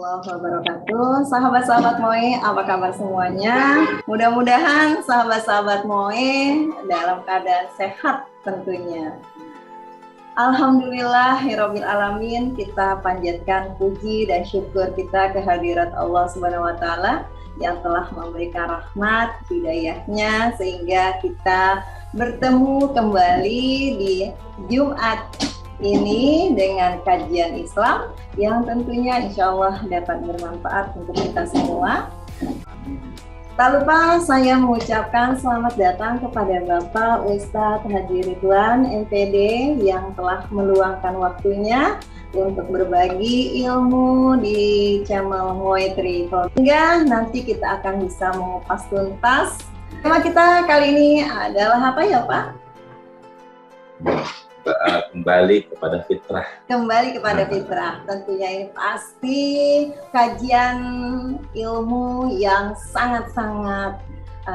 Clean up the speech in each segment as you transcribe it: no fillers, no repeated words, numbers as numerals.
warahmatullahi wabarakatuh. Sahabat-sahabat Moe, apa kabar semuanya? Mudah-mudahan sahabat-sahabat Moe dalam keadaan sehat tentunya. Alhamdulillahirabbil alamin, kita panjatkan puji dan syukur kita kehadirat Allah Subhanahu wa taala yang telah memberikan rahmat hidayahnya sehingga kita bertemu kembali di Jumat ini dengan kajian Islam yang tentunya insya Allah dapat bermanfaat untuk kita semua. Tak lupa saya mengucapkan selamat datang kepada Bapak Ustadz Haji Ridwan MPD yang telah meluangkan waktunya untuk berbagi ilmu di channel Moetri. Hingga nanti kita akan bisa mengupas tuntas. Tema kita kali ini adalah apa ya Pak? Kembali kepada fitrah. Kembali kepada fitrah. Tentunya ini pasti kajian ilmu yang sangat-sangat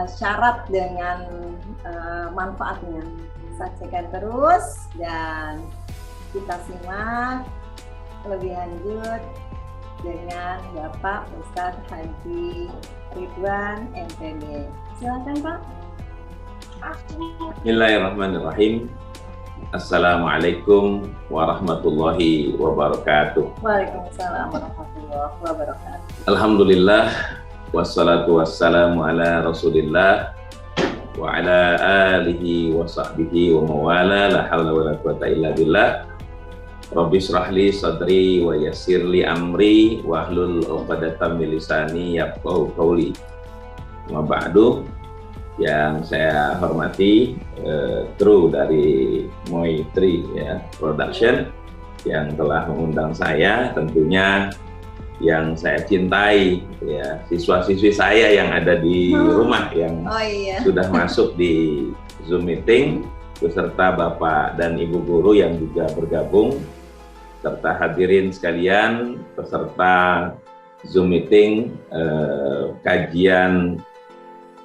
syarat dengan manfaatnya. Saksikan terus dan kita simak lebih lanjut dengan Bapak Ustadz Haji Ridwan MPD. Silakan Pak. Bismillahirrahmanirrahim. Assalamualaikum warahmatullahi wabarakatuh. Waalaikumsalam warahmatullahi wabarakatuh. Alhamdulillah wassalatu wassalamu ala Rasulillah wa ala alihi wa sahbihi wa mawala la hawla wa la quwata illa billah. Rabbi shrah li sadri wa yassir li amri wa hlul 'uqdatam min lisani yafqahu qawli. Wa ba'du, yang saya hormati kru dari Moetri ya, Production yang telah mengundang saya, tentunya yang saya cintai ya, siswa-siswi saya yang ada di rumah yang sudah masuk di Zoom meeting, beserta Bapak dan Ibu guru yang juga bergabung, serta hadirin sekalian peserta Zoom meeting kajian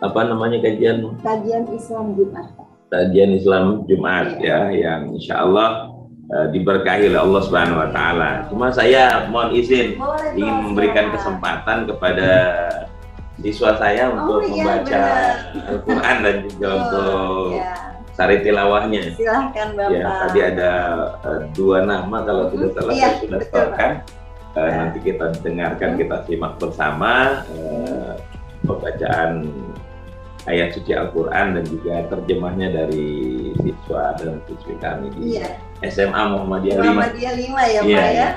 kajian Islam Jumat. Kajian Islam Jumat ya, yang insya Allah diberkahi oleh Allah Subhanahu wa taala. Cuma saya mohon izin ingin memberikan kesempatan kepada siswa saya untuk membaca Al-Qur'an dan juga untuk sari tilawahnya. Silahkan Bapak. Ya, tadi ada dua nama kalau tidak salah saya sudah setorkan. Nanti kita dengarkan, kita simak bersama pembacaan ayat suci Al-Quran dan juga terjemahnya dari siswa dan siswi kami di SMA Muhammadiyah 5. Muhammadiyah 5 ya Pak ya.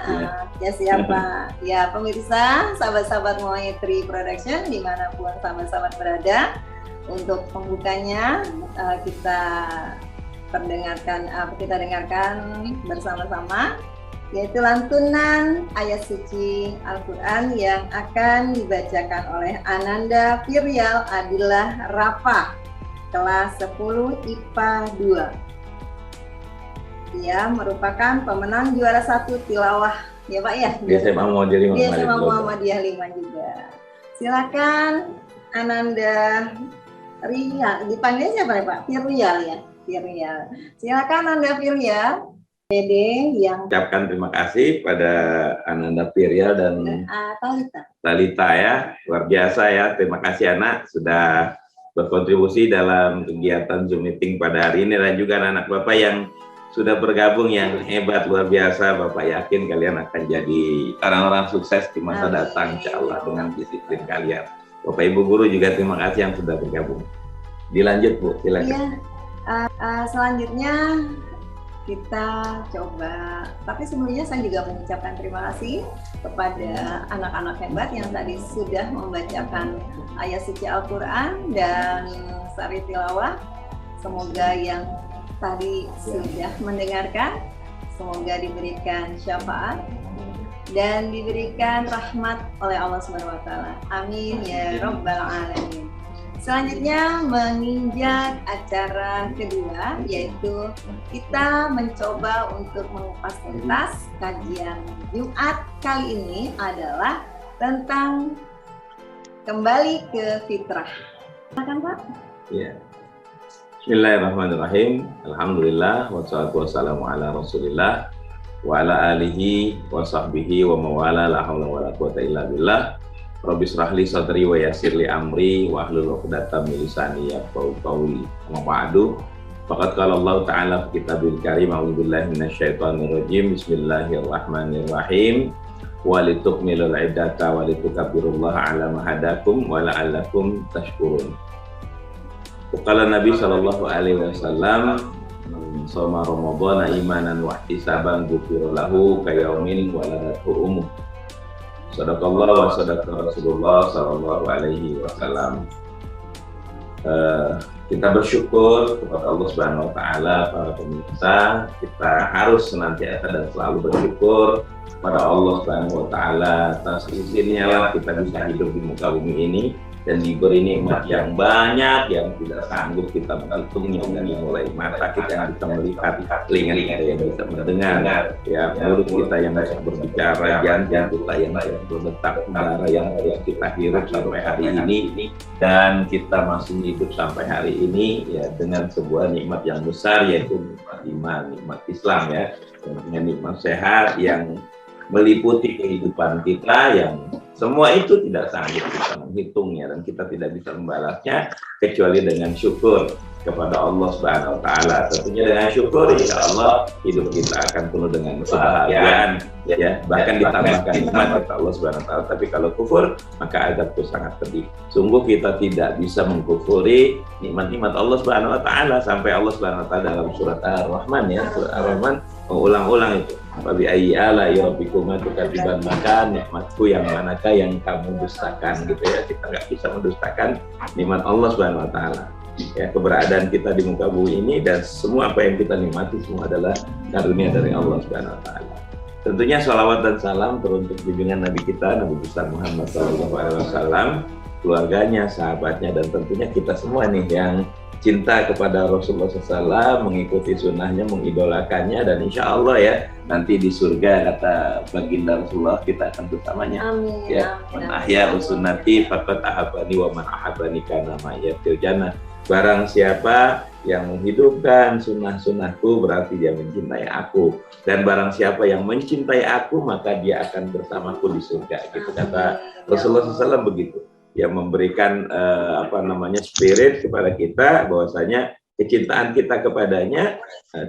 Ya siapa? Ya pemirsa, sahabat-sahabat Moetri Production dimanapun sahabat-sahabat berada, untuk pembukanya kita dengarkan bersama-sama, yaitu lantunan ayat suci Al-Quran yang akan dibacakan oleh Ananda Firyal Adillah Rafa, kelas 10 IPA 2. Dia merupakan pemenang juara 1 tilawah ya Pak ya? Di SMA Muhammadiyah 5 juga. Silakan Ananda Firyal, dipanggilnya siapa ya Pak? Firyal ya? Firyal. Silakan Ananda Firyal PD yang ucapkan terima kasih pada Ananda Firyal dan Talita ya, luar biasa ya. Terima kasih anak sudah berkontribusi dalam kegiatan Zoom meeting pada hari ini, dan juga anak-anak Bapak yang sudah bergabung yang hebat, luar biasa. Bapak yakin kalian akan jadi orang-orang sukses di masa datang insya Allah dengan disiplin kalian. Bapak Ibu guru juga terima kasih yang sudah bergabung. Dilanjut Bu, silakan. Selanjutnya kita coba, tapi sebelumnya saya juga mengucapkan terima kasih kepada anak-anak hebat yang tadi sudah membacakan ayat suci Al-Quran dan sari tilawah. Semoga yang tadi sudah mendengarkan, semoga diberikan syafaat dan diberikan rahmat oleh Allah Subhanahu wa taala. Amin ya rabbal alamin. Selanjutnya menginjak acara kedua, yaitu kita mencoba untuk mengupas tuntas kajian Jumat kali ini adalah tentang kembali ke fitrah. Silakan Pak. Ya. Bismillahirrahmanirrahim. Alhamdulillah wassalatu wassalamu ala Rasulillah wa ala alihi wa sahbihi wa mawala la haula wa la quwata illa billah. Rabbi shrah li sadri wa yassir li amri wa hlul 'uqdatam min lisani yafqahu qawli. Amma ba'du. Faqad qala Allah Ta'ala fi kitabil karim, a'udzu billahi minasyaitonir rajim. Bismillahirrahmanirrahim. Wa litukmilul 'iddata wa litukabbirullaha 'ala ma hadakum wa la'allakum tashkurun. Qala Nabi sallallahu alaihi wasallam, "Shoma Ramadhana imanan wa ihtisaban ghufira lahu kayaumin waladathu ummuh." Shadaqallah wa shadaqa Rasulullah sallallahu alaihi wasallam. Kita bersyukur kepada Allah Subhanahu wa taala, para pemirsa. Kita harus senantiasa dan selalu bersyukur kepada Allah Subhanahu wa taala atas izinnya lah kita bisa hidup di muka bumi ini dan diberi nikmat yang banyak yang tidak sanggup kita menghitungnya, dari mulai mata kita yang bisa melihat, telinga kita yang bisa mendengar, ya mulut kita yang bisa berbicara, jantung kita yang bisa berdetak, udara yang kita hirup sampai hari ini, dan kita masih hidup sampai hari ini ya dengan sebuah nikmat yang besar, yaitu nikmat iman, nikmat Islam ya, dengan nikmat sehat yang meliputi kehidupan kita, yang semua itu tidak sanggup kita menghitungnya dan kita tidak bisa membalasnya kecuali dengan syukur kepada Allah Subhanahu wa taala. Tentunya dengan syukur insya Allah hidup kita akan penuh dengan kebahagiaan ya, bahkan ditambahkan nikmat kata Allah Subhanahu wa taala. Tapi kalau kufur maka azabku sangat pedih. Sungguh kita tidak bisa mengkufuri nikmat-nikmat Allah Subhanahu wa taala, sampai Allah Subhanahu wa taala dalam surat Ar-Rahman ya, surat Ar-Rahman mengulang-ulang itu. Wabi ayyi ala'i rabbikuma tukadziban, maka nikmatku yang manakah yang kamu dustakan gitu ya. Kita nggak bisa mendustakan nikmat Allah Subhanahu wa taala. Ya, keberadaan kita di muka bumi ini dan semua apa yang kita nikmati semua adalah karunia dari Allah Subhanahu wa taala. Tentunya shalawat dan salam teruntuk junjungan Nabi kita, Nabi besar Muhammad SAW, keluarganya, sahabatnya, dan tentunya kita semua nih yang cinta kepada Rasulullah SAW, mengikuti sunnahnya, mengidolakannya, dan insya Allah ya nanti di surga kata baginda Rasulullah kita akan bersamanya. Amin. Ya, man ahya sunnati faqad ahabani wa man ahabani kana ma'ayatil jannah. Barang siapa yang menghidupkan sunnah-sunnahku berarti dia mencintai aku, dan barang siapa yang mencintai aku maka dia akan bersamaku di surga. Gitu kata Rasulullah SAW begitu. Yang memberikan spirit kepada kita bahwasanya kecintaan kita kepadanya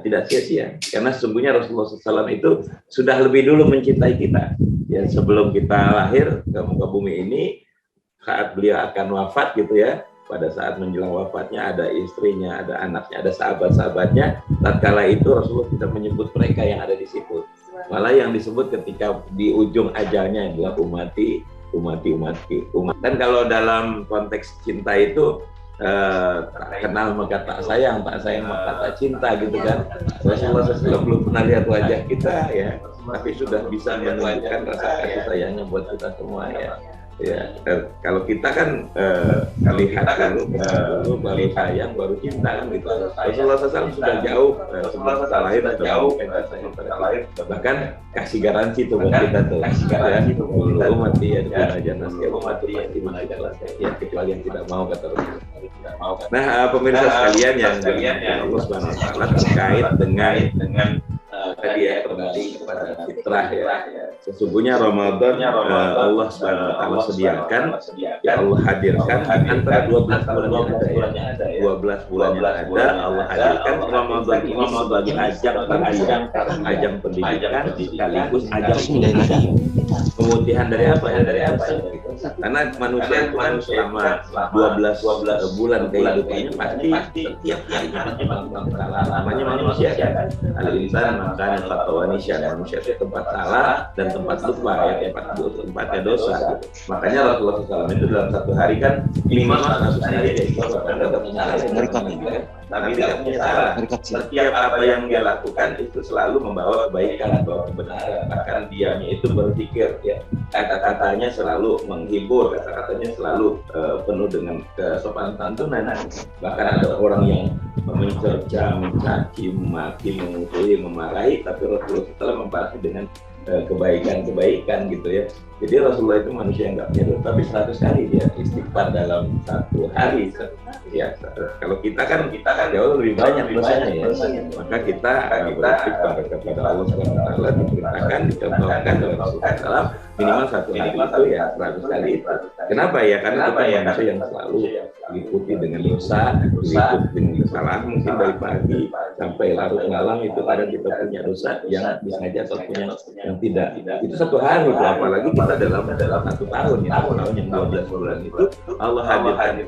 tidak sia-sia, karena sesungguhnya Rasulullah SAW itu sudah lebih dulu mencintai kita ya, sebelum kita lahir ke muka bumi ini. Saat beliau akan wafat gitu ya, pada saat menjelang wafatnya ada istrinya, ada anaknya, ada sahabat-sahabatnya. Tatkala itu Rasulullah tidak menyebut mereka yang ada di situ, malah yang disebut ketika di ujung ajalnya adalah umat. Dan kalau dalam konteks cinta itu tak kenal maka tak sayang maka tak cinta gitu kan. Rasulullah SAW belum pernah lihat wajah kita ya, tapi sudah bisa menunjukkan rasa kasih sayangnya buat kita semua ya. Ya, kalau kita kan lihat dulu baru sayang baru cinta kan gitu. Rasulullah SAW sudah jauh, sebelum kita lahir sudah jauh bahkan kasih garansi tuh buat kita tuh ya, dulu umat ya dengan jangan siapa umat pasti ya, kecuali yang tidak mau kata Rasulullah. Nah pemirsa sekalian yang Allah Subhanahu wa taala terkait dengan tadi ya, kembali kepada fitrah ya. Sesungguhnya Ramadan Allah Subhanahu wa taala sediakan, ya Allah hadirkan antara 12 bulan yang ada ya. 12 bulan yang ada Allah hadirkan Ramadan ini sebagai ajang pendidikan sekaligus ajang pemutihan dari apa ya, dari apa ya. Karena manusia itu kan selama 12 bulan kehidupannya pasti setiap harinya pasti melakukan kesalahan. Namanya manusia kan. Al-insan makanya manusia itu tempat salah dan tempat lupa ya, tempatnya dosa gitu. Makanya Rasulullah SAW itu dalam satu hari kan 500 hari ya, tapi tidak punya salah. Setiap apa yang dia lakukan itu selalu membawa kebaikan, membawa kebenaran. Bahkan diamnya itu berpikir ya, kata-katanya selalu menghibur, kata-katanya selalu penuh dengan kesopanan santunan. Bahkan ada orang yang mencerca, mencaci, memaki, memusuhi, memarahi, tapi Rasulullah SAW membalasnya dengan kebaikan-kebaikan gitu ya. Jadi Rasulullah itu manusia yang nggak punya dosa, tapi 100 kali dia istighfar dalam satu hari. Ya, kalau kita kan jauh lebih banyak dosanya ya. Maka kita beristighfar kepada Allah Subhanahu wa taala, diperintahkan, dicontohkan dalam Rasulullah minimal satu hari itu ya 100 kali itu. Kenapa ya? Karena kita manusia yang selalu diikuti dengan dosa, diikuti dengan kesalahan, mungkin dari pagi sampai larut malam itu kadang kita punya dosa yang disengaja atau punya yang tidak. Itu satu hari itu, apalagi kita dalam 1 tahun ya, 1 tahun yang 12 bulan itu Allah hadirkan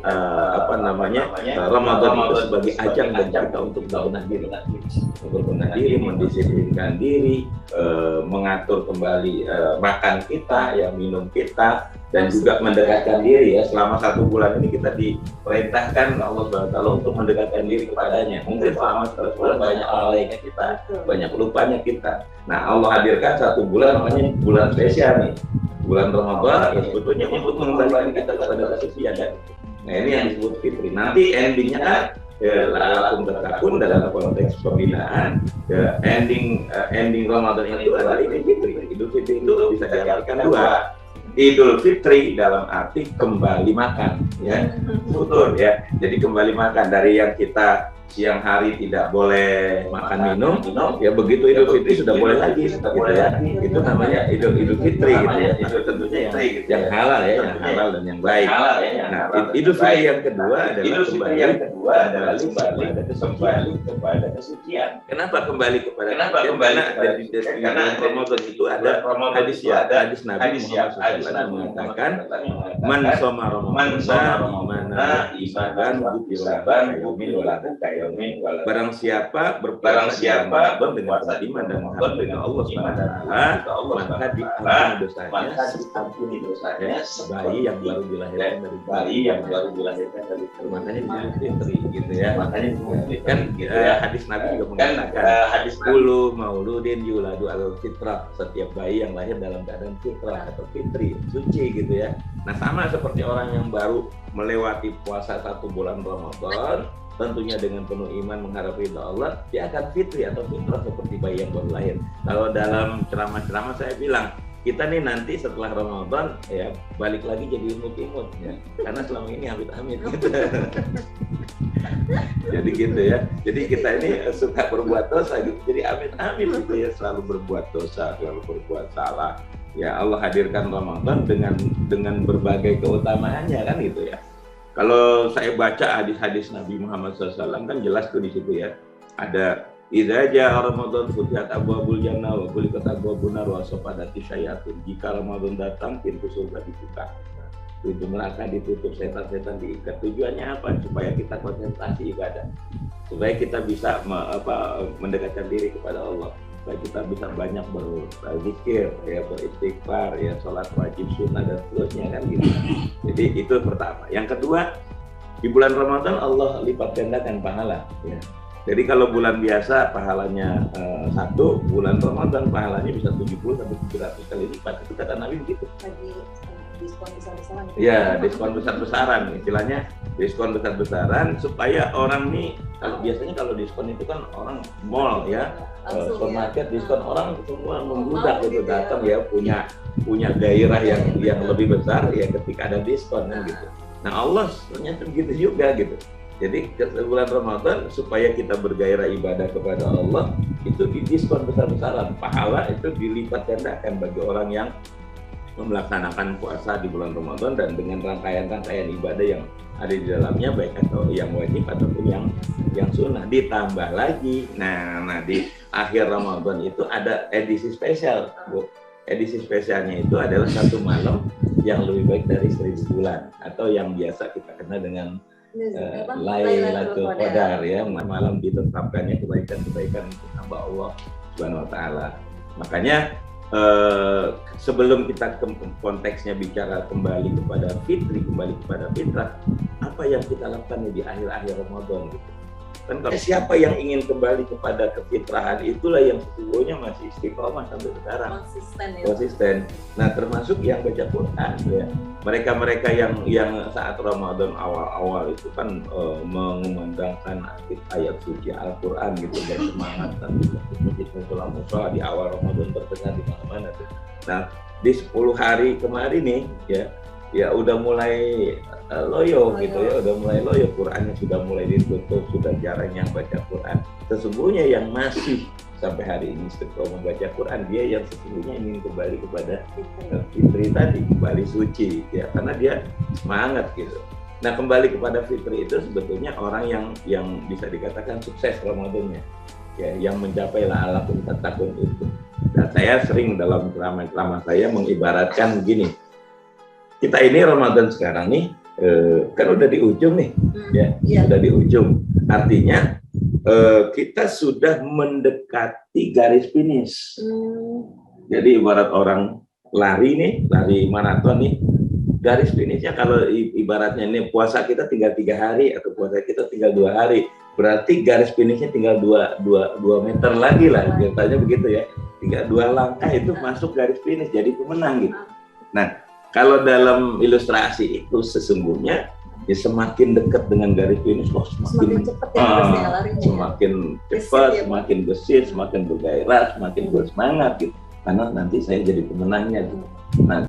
Ramadan itu sebagai ajang dan kita untuk berbenah diri, mendisiplinkan diri, mengatur kembali makan kita, ya minum kita, dan juga mendekatkan diri ya. Selama 1 bulan ini kita diperintahkan Allah SWT untuk mendekatkan diri kepadanya. Mungkin selama 1 bulan banyak lalainya kita, banyak lupanya kita. Nah, Allah hadirkan 1 bulan namanya bulan spesial nih, bulan Ramadan, ya sebetulnya untuk mengembalikan kita kepada kesucian kan. Nah, ini yang disebut fitri. Nanti endingnya kan lakum tatakun dalam konteks pembinaan. Ending Ramadan itu adalah Idul Fitri. Idul Fitri itu bisa diartikan 2. Idul Fitri dalam arti kembali makan, ya, betul ya. Jadi kembali makan dari yang kita siang hari tidak boleh makan minum, ya begitu Idul Fitri sudah boleh lagi, gitu ya. Itu namanya Idul Fitri, gitu ya. Itu tentunya yang halal ya, yang halal dan yang baik. Nah, Idul Fitri yang kedua adalah kembali kepada kesucian. Kenapa kembali kepada kesucian? Karena dari Ramadan itu ada hadis Nabi Muhammad SAW mengatakan man shoma Ramadan ibadan barang siapa berpuasa dengan beriman dan mengharap dengan Allah SWT, maka diampuni dosanya bayi yang baru dilahirkan dari makanya Idul Fitri gitu ya. Makanya kan hadis Nabi juga mengatakan kullu mauludin yuladu alal fitrah, setiap bayi yang lahir dalam keadaan fitrah atau fitri, suci gitu ya. Nah, sama seperti orang yang baru melewati puasa 1 bulan Ramadan, tentunya dengan penuh iman mengharap ridha Allah, dia akan fitri atau fitrah seperti bayi yang baru lahir. Kalau dalam ceramah-ceramah saya bilang, kita nih nanti setelah Ramadan ya balik lagi jadi imut-imut ya, karena selama ini amit-amit gitu. Jadi gitu ya. Jadi kita ini suka berbuat dosa gitu. Jadi amit-amit gitu ya, selalu berbuat dosa, selalu berbuat salah. Ya Allah hadirkan Ramadan dengan berbagai keutamaannya kan gitu ya. Kalau saya baca hadis-hadis Nabi Muhammad SAW kan jelas tuh di situ ya. Ada idza jaa Ramadan futihat abwaabul jannah wa ghuliqat abwaabun nar wa safadat syai'atun. Jika Ramadan datang pintu surga dibuka, pintu neraka ditutup, setan-setan diikat. Tujuannya apa? Supaya kita konsentrasi ibadah, supaya kita bisa mendekatkan diri kepada Allah, supaya kita bisa banyak berzikir, ya, beristighfar, ya, sholat wajib, sunnah dan seterusnya kan gitu. Jadi itu pertama. Yang kedua, di bulan Ramadan Allah lipat gandakan pahala. Ya. Jadi kalau bulan biasa pahalanya 1, bulan Ramadan pahalanya bisa 70 sampai 700 kali lipat. Itu kata Nabi begitu. Diskon besar-besaran. Ya, diskon besar-besaran, istilahnya diskon besar-besaran supaya orang nih, kalau biasanya kalau diskon itu kan orang mall ya, supermarket diskon, orang semua membludak gitu datang ya, punya gairah yang lebih besar ya ketika ada diskon kan gitu. Nah, Allah ternyata begitu juga gitu. Jadi bulan Ramadan supaya kita bergairah ibadah kepada Allah itu didiskon besar-besaran, pahala itu dilipat gandakan bagi orang yang melaksanakan puasa di bulan Ramadan dan dengan rangkaian-rangkaian ibadah yang ada di dalamnya, baik atau yang wajib ataupun yang sunnah. Ditambah lagi, nah di akhir Ramadan itu ada edisi spesial, Bu. Edisi spesialnya itu adalah 1 malam yang lebih baik dari 1000 bulan, atau yang biasa kita kenal dengan Lailatul Qadar ya, malam ditetapkannya kebaikan-kebaikan untuk hamba Allah Subhanahu wa taala. Makanya sebelum kita konteksnya bicara kembali kepada fitri, kembali kepada fitrah, apa yang kita lakukan di akhir-akhir Ramadan gitu. Dan kalau siapa yang ingin kembali kepada kefitrahan, itulah yang sesungguhnya masih istiqomah sampai sekarang. Konsisten. Nah, termasuk yang baca Quran ya. Mereka-mereka yang saat Ramadan awal-awal itu kan mengumandangkan ayat suci Al-Quran gitu, bersemangat dan musola di awal Ramadan terdengar di mana-mana tuh. Nah, di 10 hari kemarin nih ya udah mulai loyo gitu ya, udah mulai loyo, Qurannya sudah mulai ditutup, sudah jarang yang baca Quran. Sesungguhnya yang masih sampai hari ini istiqomah membaca Quran, dia yang sesungguhnya ingin kembali kepada fitri tadi, kembali suci ya, karena dia semangat gitu. Nah, kembali kepada fitri itu sebetulnya orang yang bisa dikatakan sukses Ramadannya ya, yang mencapai la'allakum tattaqun itu. Dan saya sering dalam ceramah saya mengibaratkan begini, kita ini Ramadan sekarang nih kan udah di ujung nih ya, udah di ujung, artinya kita sudah mendekati garis finish. Jadi ibarat orang lari nih, lari maraton nih, garis finishnya kalau ibaratnya ini puasa kita tinggal 3 hari atau puasa kita tinggal 2 hari, berarti garis finishnya tinggal 2 meter lagi lah, biasanya begitu ya, tinggal 2 langkah itu masuk garis finish, jadi pemenang gitu. Nah, kalau dalam ilustrasi itu sesungguhnya ya semakin dekat dengan garis finish, semakin cepat ya, semakin cepat, semakin gesit, semakin bergairah, semakin bersemangat gitu. Karena nanti saya jadi pemenangnya gitu. Nah,